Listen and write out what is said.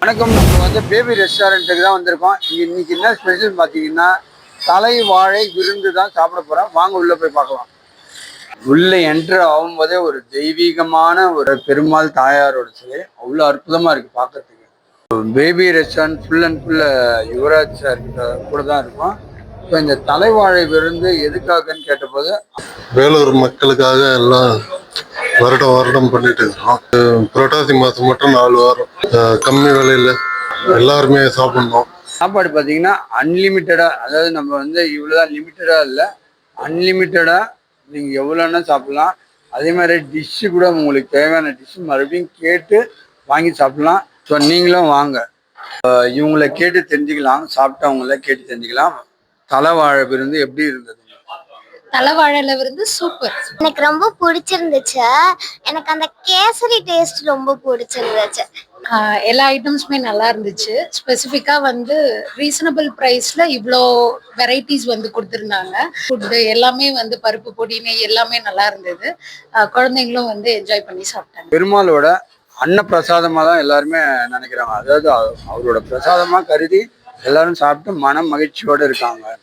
வணக்கம். நம்ம பேபி ரெஸ்டாரண்ட்டுக்கு தான் வந்திருக்கோம். இன்னைக்கு என்ன ஸ்பெஷல் பார்த்தீங்கன்னா, தலை வாழை விருந்து தான் சாப்பிட போகிறோம். வாங்க உள்ளே போய் பார்க்கலாம். உள்ளே என்ட்ரு ஆகும்போதே ஒரு தெய்வீகமான ஒரு பெருமாள் தாயாரோட சிலை அவ்வளோ அற்புதமாக இருக்குது பார்க்கறதுக்கு. Baby restaurant full and full Yuvraj sir கூட தான் இருக்கும். இப்போ இந்த தலைவாழை விருந்து எதுக்காகன்னு கேட்டபோது, வேலூர் மக்களுக்காக எல்லாம் வருடம் வருடம் பண்ணிட்டு இருக்கோம். புரட்டாசி மாதம் மட்டும் 4 வாரம் கம்மி விலையில எல்லாருமே சாப்பிடணும். சாப்பாடு பார்த்தீங்கன்னா அன்லிமிட்டடாக, அதாவது நம்ம இவ்வளோதான் லிமிட்டடாக இல்லை, அன்லிமிட்டடாக நீங்கள் எவ்வளோன்னா சாப்பிட்லாம். அதே மாதிரி டிஷ்ஷு கூட உங்களுக்கு தேவையான டிஷ்ஷு மறுபடியும் கேட்டு வாங்கி சாப்பிட்லாம். ஸோ நீங்களும் வாங்க, இவங்கள கேட்டு தெரிஞ்சுக்கலாம், சாப்பிட்டவங்கள கேட்டு தெரிஞ்சுக்கலாம். தலைவாழை விருந்து எப்படி இருந்தது? தலைவாழைல விருந்து சூப்பர். எனக்கு ரொம்ப பிடிச்சிருந்துச்சு. எனக்கு அந்த கேசரி டேஸ்ட் ரொம்ப பிடிச்சிருந்துச்சு. எல்லா ஐட்டம்ஸுமே நல்லா இருந்துச்சு. ஸ்பெசிஃபிக்கா ரீசனபிள் ப்ரைஸ்ல இவ்வளோ வெரைட்டிஸ் கொடுத்துருந்தாங்க. ஃபுட்டு எல்லாமே பருப்பு பொடி நெய் எல்லாமே நல்லா இருந்தது. குழந்தைங்களும் என்ஜாய் பண்ணி சாப்பிட்டாங்க. பெருமாளோட அன்னப்பிரசாதமாக தான் எல்லாருமே நினைக்கிறாங்க. அதாவது அவரோட பிரசாதமாக கருதி எல்லாரும் சாப்பிட்டு மன மகிழ்ச்சியோடு இருக்காங்க.